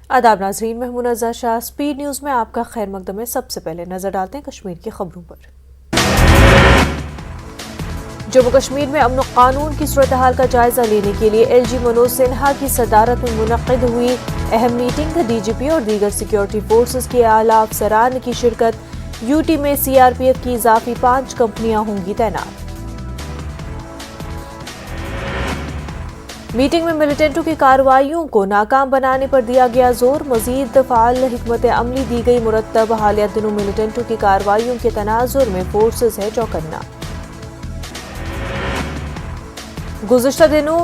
आदाब नाज़रीन, मैं मुनज़्ज़ा शाह। स्पीड न्यूज़ में आपका खैर मकदम है। सबसे पहले नजर डालते हैं कश्मीर की खबरों पर। जम्मू कश्मीर में अमन कानून की सूरत हाल का जायजा लेने के लिए LG मनोज सिन्हा की सदारत में मुनक़िद हुई अहम मीटिंग। DGP और दीगर सिक्योरिटी फोर्सेस के आला अफसरान की शिरकत। यूटी में CRPF की इजाफी 5 कंपनियां होंगी तैनात। मीटिंग में मिलिटेंटों की कार्रवाइयों को नाकाम बनाने पर दिया गया जोर। मजीद फाल हिकमत अमली दी गई मुरत्तब। हालिया दिनों मिलिटेंटों की कार्रवाइयों के तनाजुर में फोर्सेस है चौकन्ना। गुज़िश्ता दिनों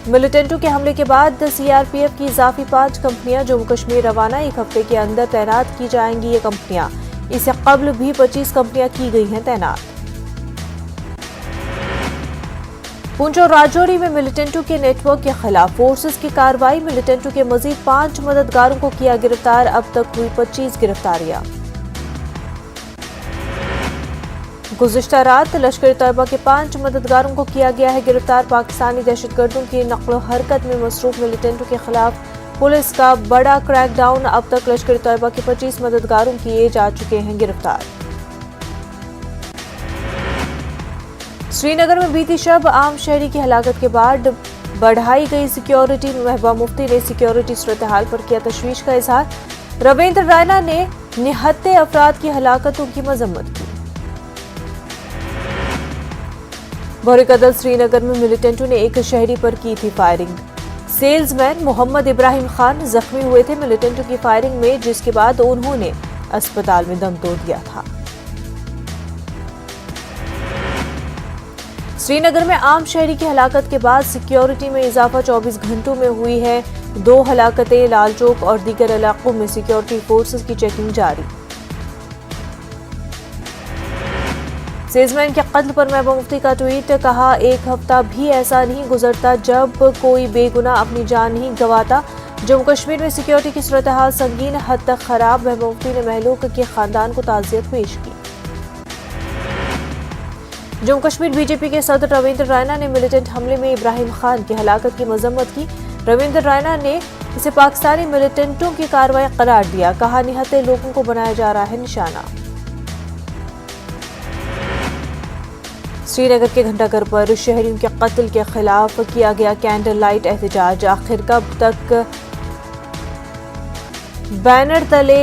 मिलिटेंटों के हमले के बाद CRPF की इजाफी 5 कंपनियां जम्मू कश्मीर रवाना। 1 हफ्ते के अंदर तैनात की जाएंगी ये कंपनियां। इससे कबल भी 25 कंपनियां की गई हैं तैनात। पुंछ और राजौरी में मिलिटेंटों के नेटवर्क के खिलाफ फोर्सेस की कार्रवाई। मिलिटेंटों के मजीद 5 मददगारों को किया गिरफ्तार। अब तक हुई 25 गिरफ्तारियां। गुज़िश्ता रात लश्कर तैयबा के 5 मददगारों को किया गया है गिरफ्तार। पाकिस्तानी दहशतगर्दों की नक्लो हरकत में मसरूफ मिलिटेंटों के खिलाफ पुलिस का बड़ा क्रैकडाउन। अब तक लश्कर तैयबा के 25 मददगारों किए जा चुके हैं गिरफ्तार। श्रीनगर में बीती शब आम शहरी की हलाकत के बाद बढ़ाई गई सिक्योरिटी। महबूबा मुफ्ती ने सिक्योरिटी सूरत हाल पर किया तशवीश का इजहार। रविंद्र रैना ने निहत्ते अफराद की हलाकतों की मजम्मत की। बहर-ए-कदल श्रीनगर में मिलिटेंटों ने एक शहरी पर की थी फायरिंग। सेल्समैन मोहम्मद इब्राहिम खान जख्मी हुए थे मिलिटेंटों की फायरिंग में, जिसके बाद उन्होंने अस्पताल में दम तोड़ दिया था। श्रीनगर में आम शहरी की हलाकत के बाद सिक्योरिटी में इजाफा। 24 घंटों में हुई है 2 हलाकतें। लाल चौक और दीगर इलाकों में सिक्योरिटी फोर्सेस की चेकिंग जारी। सेल्समैन के कत्ल पर महबूबा मुफ्ती का ट्वीट। कहा, 1 हफ्ता भी ऐसा नहीं गुजरता जब कोई बेगुनाह अपनी जान नहीं गंवाता। जम्मू कश्मीर में सिक्योरिटी की सूरत हाल संगीन हद तक खराब। महबूबा मुफ्ती ने महलूक के खानदान को ताज़ियत पेश की। जम्मू कश्मीर बीजेपी के सदर रविंद्र रैना ने मिलिटेंट हमले में इब्राहिम खान की हलाकत की मजम्मत की। रविंद्र रैना ने इसे पाकिस्तानी मिलिटेंटों की कार्रवाई करार दिया। कहा, निहत्ते लोगों को बनाया जा रहा है निशाना। श्रीनगर के घंटाघर पर शहरियों के कत्ल के खिलाफ किया गया कैंडल लाइट एहतजाज। आखिर कब तक बैनर तले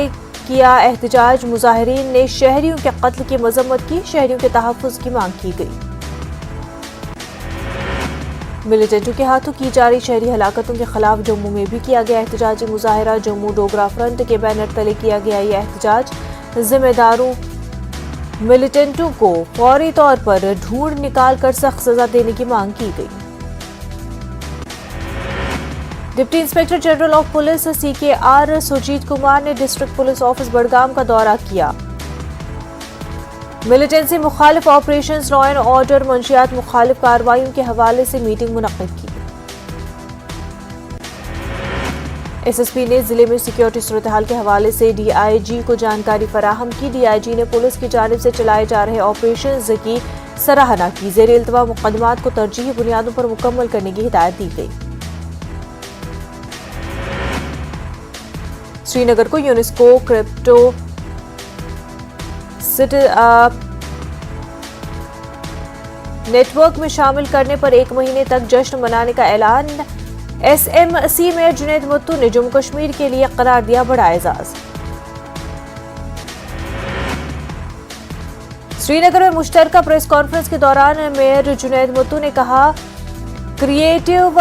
किया एहतजाज। मुजाहिरीन ने शहरियों के कत्ल की मजम्मत की। शहरियों के तहफ़्फ़ुज़ की मांग की गई। मिलिटेंटों के हाथों की जा रही शहरी हलाकतों के खिलाफ जम्मू में भी किया गया एहतजाजी मुजाहिरा। जम्मू डोगरा फ्रंट के बैनर तले किया गया यह एहतजाज। जिम्मेदारों मिलिटेंटों को फौरी तौर पर ढूंढ निकाल कर सख्त सजा देने की मांग की गई। Deputy inspector general of police CKR Sujit Kumar ने डिस्ट्रिक्ट पुलिस ऑफिस बड़गाम का दौरा किया। मिलिटेंसी मुखालिफ ऑपरेशंस, लॉ एंड ऑर्डर, मंशियात मुखालिफ कार्रवाइयों के हवाले से मीटिंग मुनक्किद की। SSP ने जिले में सिक्योरिटी सूरत हाल के हवाले से DIG को जानकारी फराहम की। DIG ने पुलिस की जानिब से चलाए जा रहे ऑपरेशंस की सराहना की। ज़ेरे इल्तवा मुकदमात को तरजीही बुनियादों पर मुकम्मल करने की हिदायत दी गई। श्रीनगर को यूनेस्को क्रिप्टो सिटी नेटवर्क में शामिल करने पर 1 महीने तक जश्न मनाने का ऐलान। SMC मेयर जुनैद मत्तू ने जम्मू कश्मीर के लिए करार दिया बड़ा एजाज। श्रीनगर में मुश्तरका प्रेस कॉन्फ्रेंस के दौरान मेयर जुनैद मत्तू ने कहा, क्रिएटिव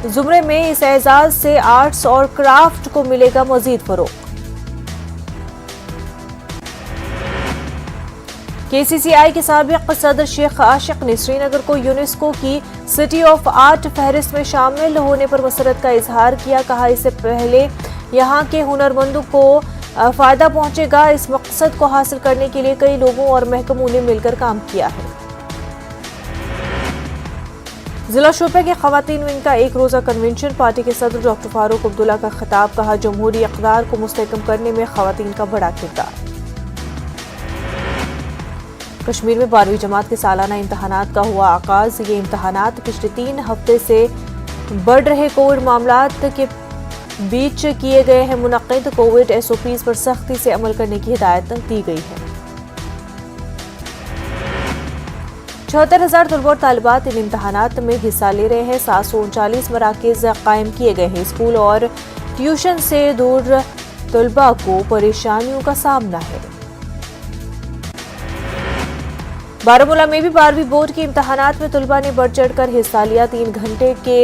जुमरे में इस एजाज से आर्ट्स और क्राफ्ट को मिलेगा मजीद फरोग। KCCI के साबिक सदर शेख आशिक ने श्रीनगर को यूनेस्को की सिटी ऑफ आर्ट फहरिस्त में शामिल होने पर मसरत का इजहार किया। कहा, इससे पहले यहाँ के हुनरमंदों को फायदा पहुंचेगा। इस मकसद को हासिल करने के लिए कई लोगों और महकमों ने मिलकर काम किया है। जिला शोपे के खवातीन विंग का 1 रोजा कन्वेंशन। पार्टी के सदर डॉक्टर फारूक अब्दुल्ला का खिताब। कहा, जमहूरी इक़्तिदार को मुस्तहकम करने में खवातीन का बड़ा किरदार। कश्मीर में 12वीं जमात के सालाना इम्तहानात का हुआ आगाज। ये इम्तहानात पिछले 3 हफ्ते से बढ़ रहे कोविड मामलात के बीच किए गए हैं मुनक्किद। कोविड SOPs पर सख्ती से अमल करने की हिदायत दी गई है। 74,000 तलबा और तालिबात इन इम्तहानात में हिस्सा ले रहे हैं। 739 मराकिज कायम किए गए हैं। स्कूल और ट्यूशन से दूर तलबा को परेशानियों का सामना है। बारामूला में भी 12वीं बोर्ड के इम्तहानात में तलबा ने बढ़ चढ़कर हिस्सा लिया। 3 घंटे के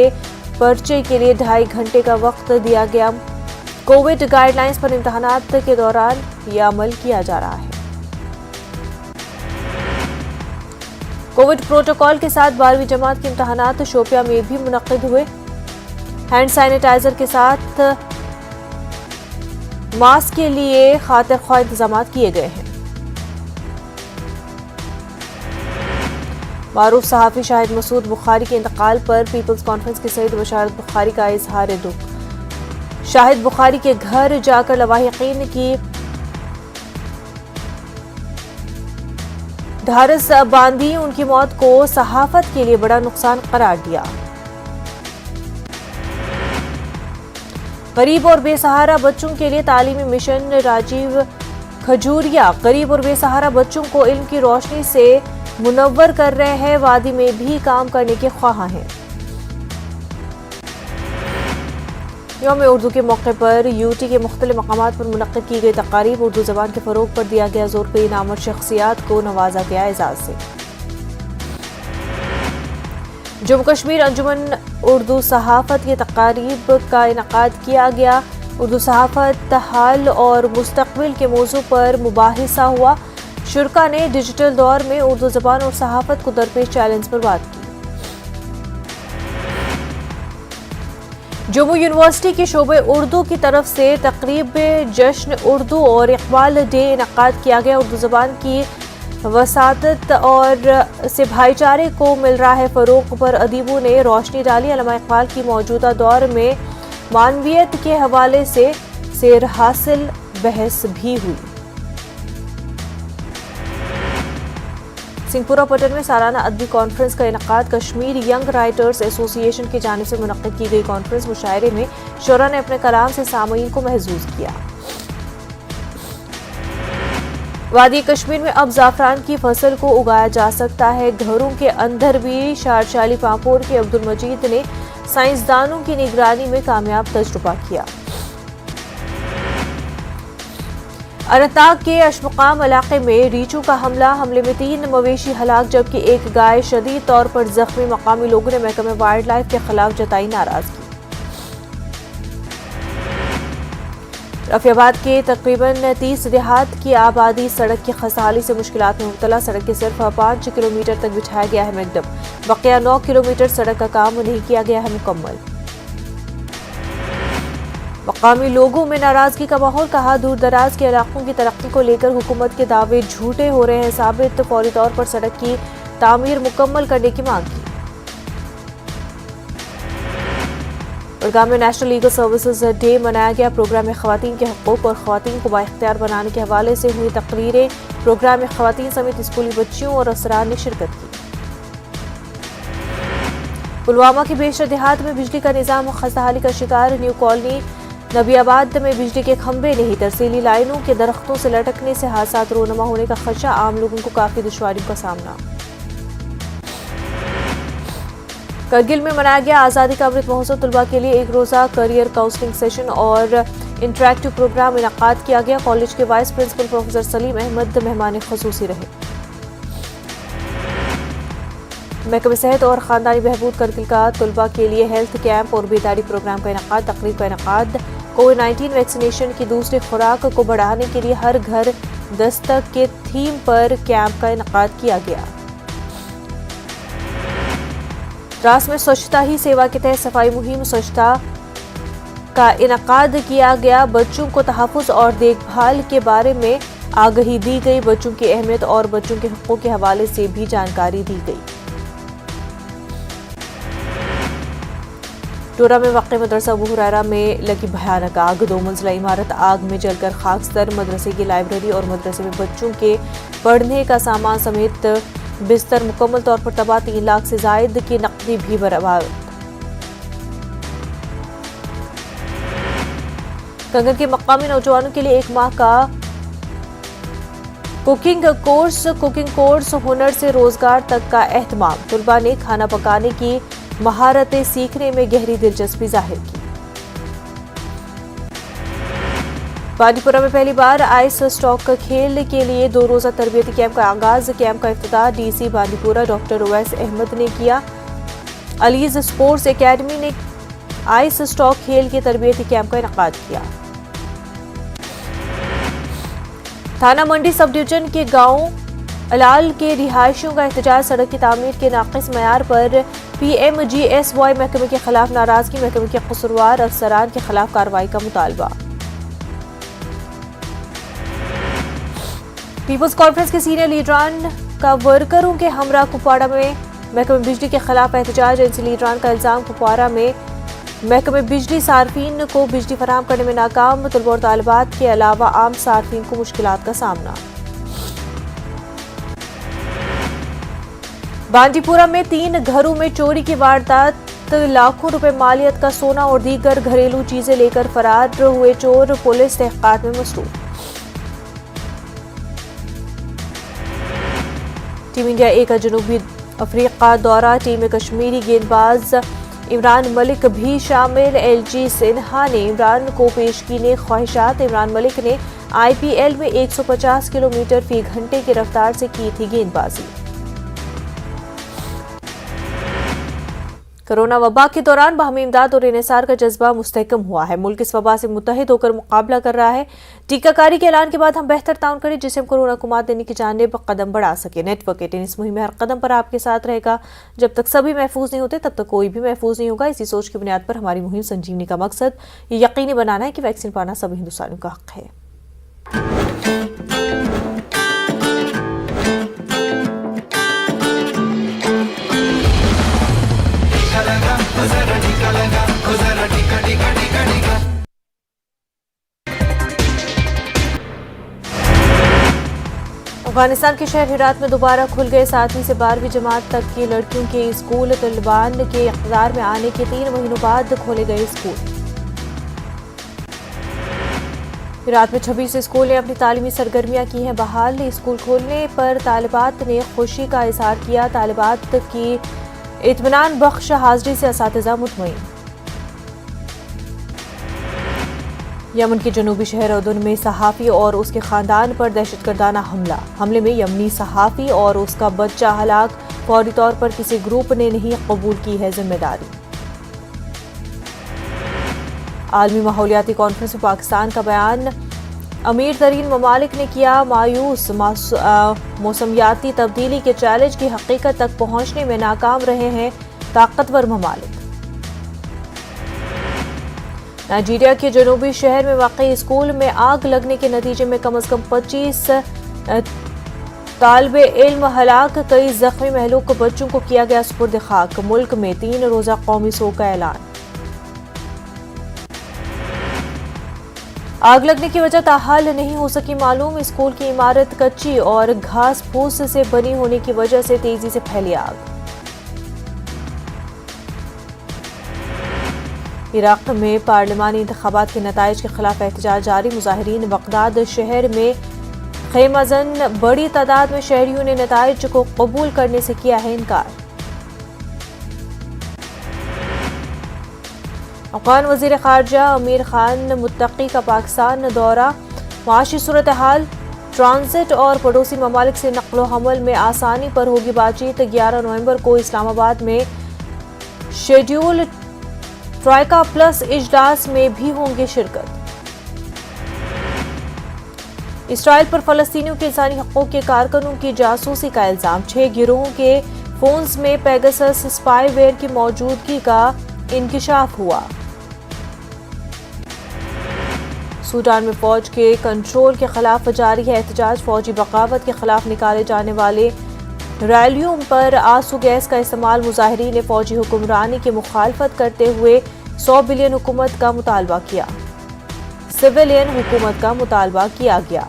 पर्चे के लिए 2.5 घंटे का वक्त दिया गया। कोविड गाइडलाइंस पर इम्तहानात के दौरान यह अमल किया जा रहा है। कोविड प्रोटोकॉल के साथ 12वीं जमात के इम्तहानात शोपिया में भी मुनक्किद हुए। हैंड सैनिटाइजर के साथ मास्क के लिए खातिर ख्वाह इंतजाम किए गए हैं। मारूफ सहाफ़ी शाहिद मसूद बुखारी के इंतकाल पर पीपल्स कॉन्फ्रेंस की सईद बशारत बुखारी का इजहार दुख। शाहिद बुखारी के घर जाकर लवाहिकीन की ढारस बांधी। उनकी मौत को सहाफत के लिए बड़ा नुकसान करार दिया। गरीब और बेसहारा बच्चों के लिए तालीमी मिशन राजीव खजूरिया गरीब और बेसहारा बच्चों को इल्म की रोशनी से मुनव्वर कर रहे हैं। वादी में भी काम करने के ख्वाह हैं। यौम उर्दू के मौके पर यूटी के मुख्तलिफ मकामात पर मुनक्किद की गई तकारीब। उर्दू जबान के फरोग पर दिया गया जोर। कई नामवर शख्सियात को नवाजा गया एजाज से। जम्मू कश्मीर अंजुमन उर्दू सहाफत की तकारीब का इनकाद किया गया। उर्दू सहाफत हाल और मुस्तकबिल के मौजू पर मुबाहिसा हुआ। शुरका ने डिजिटल दौर में उर्दू जबान और सहाफत को दरपेश चैलेंज पर बात की। जम्मू यूनिवर्सिटी के शोबे उर्दू की तरफ से तकरीब जश्न उर्दू और इकबाल डे इनकाद किया गया। उर्दू जबान की वसातत और से भाईचारे को मिल रहा है फरोग पर अदीबों ने रोशनी डाली। अल्लामा इकबाल की मौजूदा दौर में मानवियत के हवाले से सेर हासिल बहस भी हुई। सिंहपुरा पटन में सालाना अदबी कॉन्फ्रेंस का इनकाद। कश्मीर यंग राइटर्स एसोसिएशन की जानिब से मुनक्किद की गई कॉन्फ्रेंस मुशायरे में शोरा ने अपने कलाम से सामईन को महजूज किया। वादी कश्मीर में अब जाफरान की फसल को उगाया जा सकता है। घरों के अंदर भी शारशाली पापोर के अब्दुल मजीद ने साइंसदानों की निगरानी में कामयाब तजुर्बा किया। अनंतनाग के अशमुकाम इलाके में रीछों का हमले में 3 मवेशी हलाक जबकि एक गाय शदीद तौर पर जख्मी। मकामी लोगों ने महकमे वाइल्ड लाइफ के खिलाफ जताई नाराजगी। रफियाबाद के तकरीबन 30 देहात की आबादी सड़क की खस्ताहाली से मुश्किलात में मुब्तला। सड़क के सिर्फ 5 किलोमीटर तक बिछाया गया है मैकडम। बकिया 9 किलोमीटर सड़क का काम नहीं किया गया है मुकम्मल। मकामी लोगों में नाराजगी का माहौल। कहा दूर दराज के इलाकों की तरक्की को लेकर हुकूमत के दावे झूठे हो रहे हैं साबित। फौरी तौर पर सड़क की तामीर मुकम्मल करने की मांग की। बड़गाम में नेशनल लीगल सर्विसेज डे मनाया गया। प्रोग्राम में खवातीन के हकूक और खवातीन को बाइख्तियार बनाने के हवाले से हुई तकरीरें। प्रोग्राम में खवातीन समेत स्कूली बच्चियों और अफसरान ने शिरकत की। पुलवामा के बेशर देहात में बिजली का निजाम खस्ताहाली का शिकार। न्यू कॉलोनी नबियाबाद में बिजली के खंभे नहीं, तरसीली लाइनों के दरख्तों से लटकने से हादसात रोनमा होने का खदशा। आम लोगों को काफी दुश्वारियों का सामना। करगिल में मनाया गया आज़ादी का अमृत महोत्सव। तलबा के लिए एक रोज़ा करियर काउंसलिंग सेशन और इंटरैक्टिव प्रोग्राम इनकाद किया गया। कॉलेज के vice principal professor Salim Ahmed मेहमान खुसूसी रहे। महकमे सेहत और ख़ानदानी बहबूद करगिल का तलबा के लिए हेल्थ कैंप और बेदारी प्रोग्राम का इनकाद। तकरीब का इनकाद। कोविड-19 वैक्सीनेशन की दूसरी खुराक को बढ़ाने के लिए हर घर दस्तक के थीम पर कैंप का इनकाद किया गया। द्रास में स्वच्छता ही सेवा के तहत सफाई मुहिम स्वच्छता का इनकाद किया गया। बच्चों को तहफ़्फ़ुज़ और देखभाल के बारे में आगाही दी गई। बच्चों की अहमियत और बच्चों के हक़ूक़ के हवाले से भी जानकारी दी गई। टोरा में वाक़ मदरसा अबू हुरैरा में लगी भयानक आग। 2 मंजिला इमारत आग में जलकर खाकसतर। मदरसे की लाइब्रेरी और मदरसे में बच्चों के पढ़ने का सामान समेत बिस्तर मुकम्मल तौर पर तबाह। 3 लाख से जायद की नकदी भी बर्बाद। कंगन के मकामी नौजवानों के लिए 1 माह का कुकिंग कोर्स हुनर से रोजगार तक का एहतमाम। तलबा ने खाना पकाने की महारतें सीखने में गहरी दिलचस्पी जाहिर की। बांदीपुरा में पहली बार आइस स्टॉक खेल के लिए 2 रोजा तरबियती कैंप का आगाज। कैंप का इफ्तिताह डीसी बांदीपुरा डॉक्टर उवैस अहमद ने किया। अलीज स्पोर्ट्स एकेडमी ने आइस स्टॉक खेल के तरबियती कैंप का इनेकाद किया। थाना मंडी सब डिवीजन के गांव अलाल के रिहायशियों का एहतजाज। सड़क की तामीर के नाकिस मयार पर PMGSY महकमे के खिलाफ नाराजगी। महकमे के कसूरवार अफसरान के खिलाफ कार्रवाई का मुतालबा। पीपुल्स कॉन्फ्रेंस के सीनियर लीडरान का वर्करों के हमरा कुपवाड़ा में महकमे बिजली के खिलाफ एहतजाज। एजेंसी लीडरान का इल्जाम कुपवाड़ा में महकमे बिजली सार्फिन को बिजली फराहम करने में नाकाम। तलबा और तालिबात के अलावा आम सार्फिन को मुश्किलात का सामना। बांदीपुरा में 3 घरों में चोरी की वारदात। लाखों रुपए मालियत का सोना और दीगर घरेलू चीजें लेकर फरार हुए चोर। पुलिस तहकीकात में मसरूफ। टीम इंडिया ए का जनूबी अफ्रीका दौरा। टीम में कश्मीरी गेंदबाज इमरान मलिक भी शामिल। LG सिन्हा ने इमरान को पेश की ने ख्वाहिशात। इमरान मलिक ने IPL में 150 किलोमीटर फी घंटे की रफ्तार से की थी गेंदबाजी। कोरोना वबा के दौरान बाहमी इमदाद और इन्हिसार का जज्बा मुस्तहकम हुआ है। मुल्क इस वबा से मुत्तहिद होकर मुकाबला कर रहा है। टीकाकारी के ऐलान के बाद हम बेहतर ताउन करें जिससे हम कोरोना को मात देने की जानिब कदम बढ़ा सके। नेटवर्क 18 इस मुहिम में हर कदम पर आपके साथ रहेगा। जब तक सभी महफूज नहीं होते तब तक कोई भी महफूज नहीं होगा। इसी सोच की बुनियाद पर हमारी मुहिम संजीवनी का मकसद ये यकीनी बनाना है कि वैक्सीन पाना सभी हिंदुस्तानियों का हक है। अफगानिस्तान के शहर हेरात में दोबारा खुल गए 7वीं से 12वीं जमात तक की लड़कियों के स्कूल। तालिबान के इक़्तिदार में आने के 3 महीनों बाद खोले गए स्कूल। हेरात में 26 स्कूल ने अपनी तालीमी सरगर्मियां की हैं बहाल। स्कूल खोलने पर तालिबात ने खुशी का इजहार किया। तालिबात की इत्मीनान बख्श हाजिरी से असातिज़ा मुतमईन। यमन के जनूबी शहर उर्दुन में सहाफ़ी और उसके खानदान पर दहशतगर्दाना हमला। हमले में यमनी सहाफ़ी और उसका बच्चा हलाक। फौरी तौर पर किसी ग्रुप ने नहीं कबूल की है जिम्मेदारी। आलमी माहौलियाती कॉन्फ्रेंस में पाकिस्तान का बयान। अमीर तरीन ममालिक ने किया मायूस। मौसमियाती तब्दीली के चैलेंज की हकीकत तक पहुंचने में नाकाम रहे हैं ताकतवर ममालिक। नाइजीरिया के जनूबी शहर में वाक़ई स्कूल में आग लगने के नतीजे में कम से कम 25 तालिबे इल्म हलाक। कई जख्मी महलूक बच्चों को किया गया सुपुर्द खाक। मुल्क में 3 रोजा कौमी सोग का ऐलान। आग लगने की वजह ताहाल नहीं हो सकी मालूम। स्कूल की इमारत कच्ची और घास फूस से बनी होने की वजह से तेजी से फैली आग। इराक में पार्लिमानी इंतखाबात के नताइज के खिलाफ एहतजाज जारी। मुजाहिरीन बगदाद शहर में खेमजन। बड़ी तादाद में शहरियों ने नताइज को कबूल करने से किया है इनकार। अफगान वजीर खारजा अमीर खान मुत्तकी का पाकिस्तान दौरा। माशी सूरत हाल, ट्रांजिट और पड़ोसी ममालिक से नक्लो हमल में आसानी पर होगी बातचीत। 11 नवंबर को इस्लामाबाद में शेड्यूल ट्राइका प्लस इजलास में भी होंगे शिरकत। इसराइल पर फलस्तीनियों के इंसानी हकूक के कारकुनों की जासूसी का इल्जाम। 6 गिरोहों के फोन्स में पेगासस स्पाईवेयर की मौजूदगी का इंकिशाफ हुआ। सूडान में फौज के कंट्रोल के खिलाफ जारी है एहतजाज। फौजी बगावत के खिलाफ निकाले जाने वाले रैलियों पर आंसू गैस का इस्तेमाल। मुजाहिरीन ने फौजी हुक्मरानी की मुखालफत करते हुए 100 बिलियन हुकूमत का मुतालबा किया। सिविलियन हुकूमत का मुतालबा किया गया।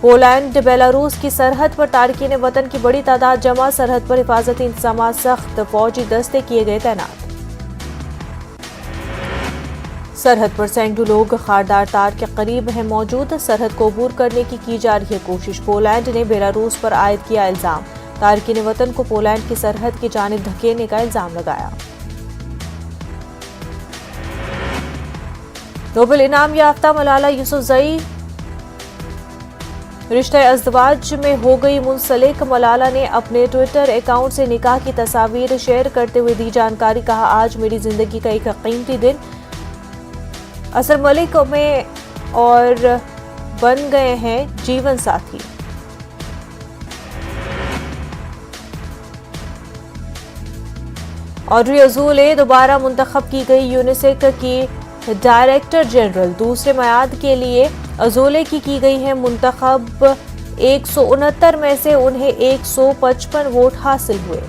पोलैंड बेलारूस की सरहद पर तारकीन वतन की बड़ी तादाद जमा। सरहद पर हिफाजती इंतजाम सख्त। फौजी दस्ते किए गए तैनात। सरहद पर सैकड़ों लोग खारदार तार के करीब हैं मौजूद। सरहद को अबूर करने की जा रही है कोशिश। पोलैंड ने बेलारूस पर आयद किया इल्जाम। तारकीन वतन को पोलैंड की सरहद की जानिब धकेलने का इल्जाम लगाया। नोबेल इनाम याफ्ता मलाला यूसुफजई रिश्ते अज़दवाज में हो गई मुंसलिक। मलाला ने अपने ट्विटर अकाउंट से निकाह की तस्वीर शेयर करते हुए दी जानकारी। कहा, आज मेरी जिंदगी का एक कीमती दिन। असर मलिक में और बन गए हैं जीवन साथी। ऑड्री अजूले दोबारा मुंतखब की गई यूनिसेक की डायरेक्टर जनरल। दूसरे मियाद के लिए अजोले की गई है मुंतखब। 169 में से उन्हें 155 वोट हासिल हुए।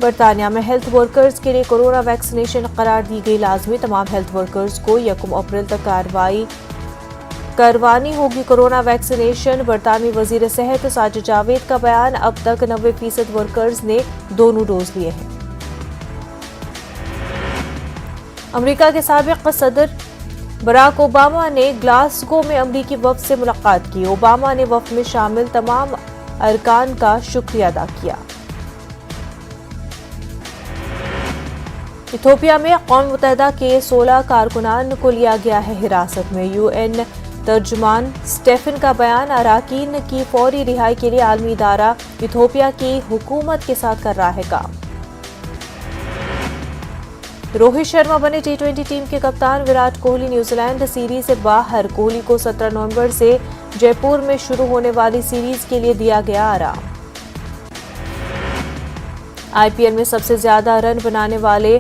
बरतानिया में हेल्थ वर्कर्स के लिए कोरोना वैक्सीनेशन करार दी गई लाजमी। तमाम हेल्थ वर्कर्स को 1 अप्रैल तक करवानी होगी कोरोना वैक्सीनेशन। बरतानवी वजीर सेहत साजिद जावेद का बयान। अब तक 90% वर्कर्स ने दोनों डोज लिए हैं। अमेरिका के साबिक सदर बराक ओबामा ने ग्लासगो में अमेरिकी वफ्द से मुलाकात की। ओबामा ने वफ्द में शामिल तमाम अरकान का शुक्रिया अदा किया। इथियोपिया में कौम मुत्तहिदा के 16 कारकुनान को लिया गया है हिरासत में। यूएन तर्जुमान स्टेफन का बयान। अराकीन की फौरी रिहाई के लिए आलमी इदारा इथियोपिया की हुकूमत के साथ कर रहा है काम। रोहित शर्मा बने टी20 टीम के कप्तान। विराट कोहली न्यूजीलैंड सीरीज से बाहर। कोहली को 17 नवंबर से जयपुर में शुरू होने वाली सीरीज के लिए दिया गया आराम। आईपीएल में सबसे ज्यादा रन बनाने वाले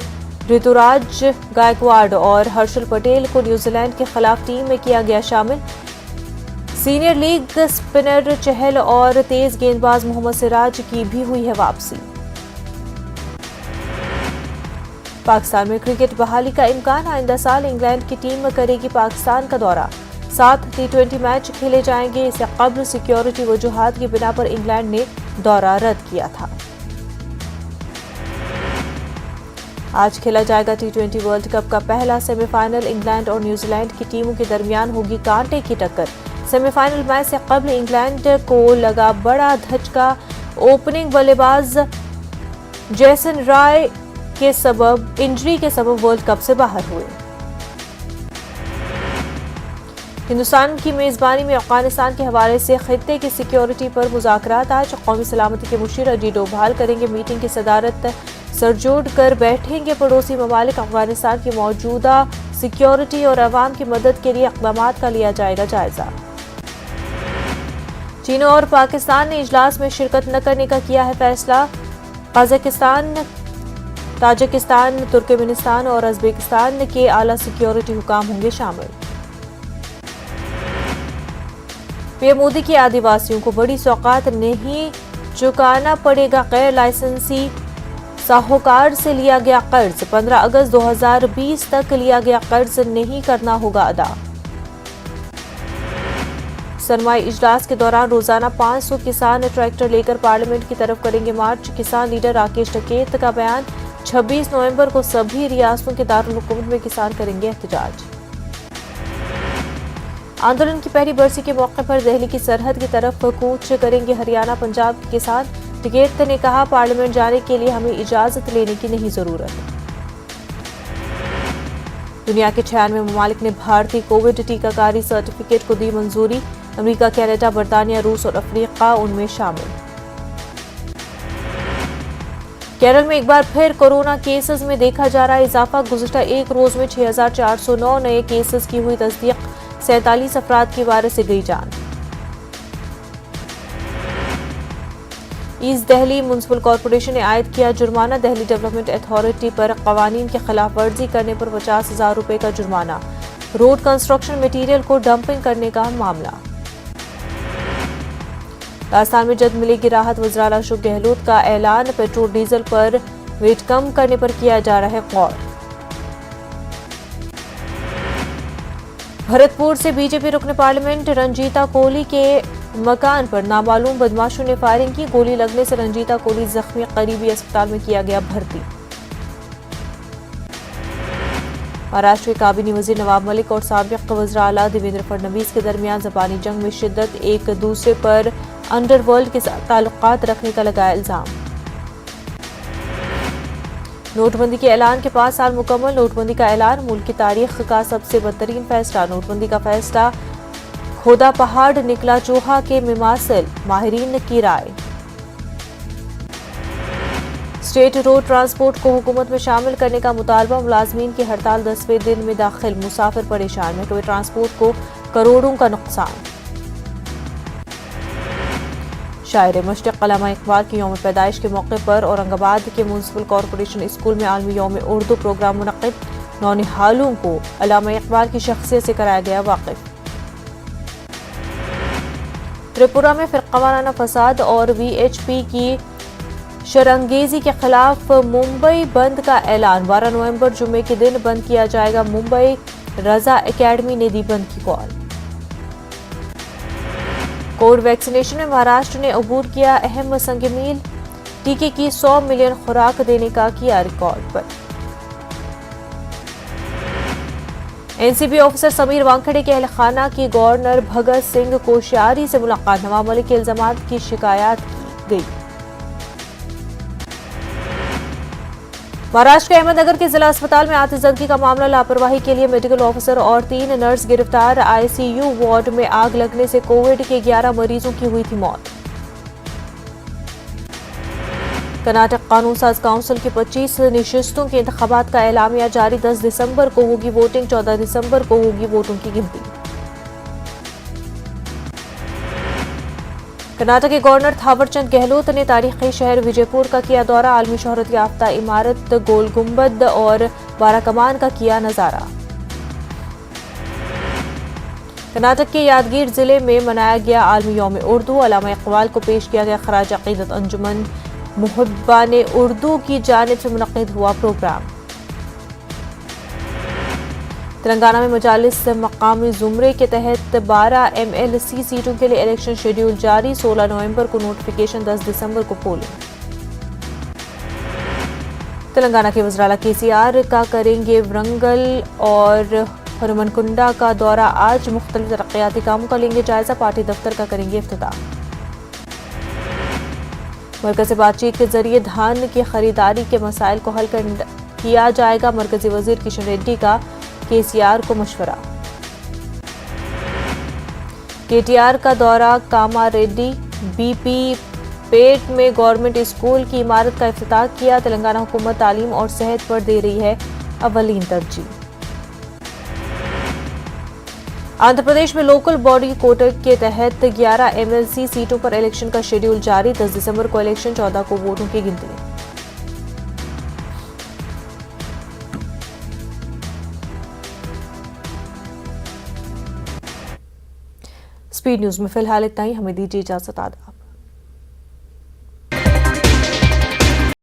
ऋतुराज गायकवाड़ और हर्षल पटेल को न्यूजीलैंड के खिलाफ टीम में किया गया शामिल। सीनियर लीग स्पिनर चहल और तेज गेंदबाज मोहम्मद सिराज की भी हुई है वापसी। पाकिस्तान में क्रिकेट बहाली का इम्कान। आइंदा साल इंग्लैंड की टीम करेगी पाकिस्तान का दौरा। 7 टी20 मैच खेले जाएंगे। इससे कबल सिक्योरिटी वजूहात की बिना पर इंग्लैंड ने दौरा रद्द किया था। आज खेला जाएगा टी20 वर्ल्ड कप का पहला सेमीफाइनल। इंग्लैंड और न्यूजीलैंड की टीमों के दरमियान होगी कांटे की टक्कर। सेमीफाइनल मैच से कबल इंग्लैंड को लगा बड़ा धचका। ओपनिंग बल्लेबाज जेसन रॉय के सबब इंजरी के सबब वर्ल्ड कप से बाहर हुए। हिंदुस्तान की मेजबानी में अफगानिस्तान के हवाले से खित्ते की सिक्योरिटी पर मुज़ाकरात। आज कौमी सलामती के मुशीर अजीत डोभाल करेंगे मीटिंग की सदारत। सरजोड़ कर बैठेंगे पड़ोसी ममालिक। अफगानिस्तान की मौजूदा सिक्योरिटी और अवाम की मदद के लिए इक़दाम का लिया जाएगा जायजा। चीन और पाकिस्तान ने इजलास में शिरकत न करने का किया है फैसला। कजाकिस्तान, ताजिकिस्तान, तुर्कमेनिस्तान और उज़्बेकिस्तान के आला सिक्योरिटी हुकाम होंगे शामिल। पीएम मोदी की आदिवासियों को बड़ी सौगात नहीं चुकाना पड़ेगा। गैर लाइसेंसी साहूकार से लिया गया कर्ज 15 अगस्त 2020 तक लिया गया कर्ज नहीं करना होगा अदा। सरमाई इजलास के दौरान रोजाना 500 किसान ट्रैक्टर लेकर पार्लियामेंट की तरफ करेंगे मार्च। किसान लीडर राकेश टिकैत का बयान। 26 नवंबर को सभी रियासतों के दारुल हुकूमत में किसान करेंगे एहतजाज। आंदोलन की पहली बरसी के मौके पर दिल्ली की सरहद की तरफ कूच करेंगे हरियाणा पंजाब के किसान। टिकैत ने कहा, पार्लियामेंट जाने के लिए हमें इजाजत लेने की नहीं जरूरत। दुनिया के 96 ममालिक ने भारतीय कोविड टीकाकारी सर्टिफिकेट को दी मंजूरी। अमेरिका, कनाडा, बरतानिया, रूस और अफ्रीका उनमें शामिल। केरल में एक बार फिर कोरोना केसेस में देखा जा रहा है इजाफा। गुज़िश्ता एक रोज में 6409 नए केसेस की हुई तस्दीक। 47 अफराद की वायरस से गई जान। ईस्ट दिल्ली म्युनिसिपल कॉरपोरेशन ने आयद किया जुर्माना। दिल्ली डेवलपमेंट अथॉरिटी पर कवानीन की खिलाफ वर्जी करने पर 50,000 रुपए का जुर्माना। रोड कंस्ट्रक्शन मटीरियल को डंपिंग करने का मामला। राजस्थान में जल्द मिलेगी राहत। वज़ीर आला अशोक गहलोत का ऐलान। पेट्रोल डीजल पर वेट कम करने पर किया जा रहा है गौर। भरतपुर से बीजेपी रुकन पार्लियामेंट रंजीता कोहली के मकान पर नामालूम बदमाशों ने फायरिंग की। गोली लगने से रंजीता कोहली जख्मी, करीबी अस्पताल में किया गया भर्ती। महाराष्ट्र के काबीनी वजीर नवाब मलिक और साबिक वज़ीर आला देवेंद्र फडणवीस के दरमियान ज़बानी जंग में शिद्दत, एक दूसरे पर अंडरवर्ल्ड के साथ ताल्लुकात रखने का लगाया इल्जाम। नोटबंदी के ऐलान के 5 साल मुकम्मल, नोटबंदी का ऐलान मुल्क की तारीख का सबसे बदतरीन फैसला। नोटबंदी का फैसला खोदा पहाड़ निकला चूहा के मिमासिल, माहिरीन की राय। स्टेट रोड ट्रांसपोर्ट को हुकूमत में शामिल करने का मुतालबा, मुलाजमीन की हड़ताल 10वें दिन में दाखिल, मुसाफिर परेशान, महकमे ट्रांसपोर्ट को करोड़ों का नुकसान। शायर मशरक़ अल्लामा इकबाल की यौम पैदाइश के मौके पर औरंगाबाद के म्यूनसिपल कॉरपोरेशन स्कूल में आलमी यौम उर्दू प्रोग्राम मुनक़्क़िद, नौनिहालों को अल्लामा इकबाल की शख्सियत से कराया गया वाकिफ। त्रिपुरा में फ़िरक़ावाराना फसाद और VHP की शरंगेजी के खिलाफ मुंबई बंद का ऐलान, 12 नवंबर जुम्मे के दिन बंद किया जाएगा मुंबई। रजा एकेडमी ने दी बंद की कॉल। कोविड वैक्सीनेशन में महाराष्ट्र ने अबूर किया अहम संग मील, टीके की 100 मिलियन खुराक देने का किया रिकॉर्ड पर। एनसीबी ऑफिसर समीर वानखेड़े के अहलखाना की गवर्नर भगत सिंह कोश्यारी से मुलाकात, नवाब मलिक के इल्जामात की शिकायत की गई। महाराष्ट्र के अहमदनगर के जिला अस्पताल में आतिशज़दगी का मामला, लापरवाही के लिए मेडिकल ऑफिसर और 3 नर्स गिरफ्तार। ICU वार्ड में आग लगने से कोविड के 11 मरीजों की हुई थी मौत। कर्नाटक कानून साज काउंसिल की 25 नशिस्तों के इंतखाबात का एलामिया जारी, 10 दिसंबर को होगी वोटिंग, 14 दिसंबर को होगी वोटों की गिनती। कर्नाटक के गवर्नर थावरचंद गहलोत ने तारीखी शहर विजयपुर का किया दौरा, आलमी शोहरत याफ्ता इमारत गोल गुंबद और बाराकमान का किया नजारा। कर्नाटक के यादगीर जिले में मनाया गया आलमी यौम उर्दू, अल्लामा इकबाल को पेश किया गया खराज अकीदत, अंजुमन मुहिब्बान उर्दू की जानिब से मुनक़्क़िद हुआ प्रोग्राम। तेलंगाना में मजालिस मकामी जुमरे के तहत 12 MLC सीटों के लिए इलेक्शन शेड्यूल जारी, 16 नवंबर को नोटिफिकेशन, 10 दिसंबर को पोलिंग। तेलंगाना के वज़ीर आला KCR का करेंगे वरंगल और हनुमनकुंडा का दौरा, आज मुख्तलिफ तरक्याती कामों का लेंगे जायजा, पार्टी दफ्तर का करेंगे इफ्तिताह। मरकज़ से बातचीत के जरिए धान की खरीदारी के मसाइल को हल किया जाएगा, मरकजी वजीर किशन रेड्डी का KCR को मशवरा। KTR का दौरा, कामारेड्डी BP पेट में गवर्नमेंट स्कूल की इमारत का इफ्तिताह किया। तेलंगाना हुकूमत तालीम और सेहत पर दे रही है अव्वलीन तरजीह। आंध्र प्रदेश में लोकल बॉडी कोटा के तहत 11 MLC सीटों पर इलेक्शन का शेड्यूल जारी, 10 दिसंबर को इलेक्शन, 14 को वोटों की गिनती। स्पीड न्यूज में फिलहाल इतना ही, हमें दीजिए इजाजत, आदाब।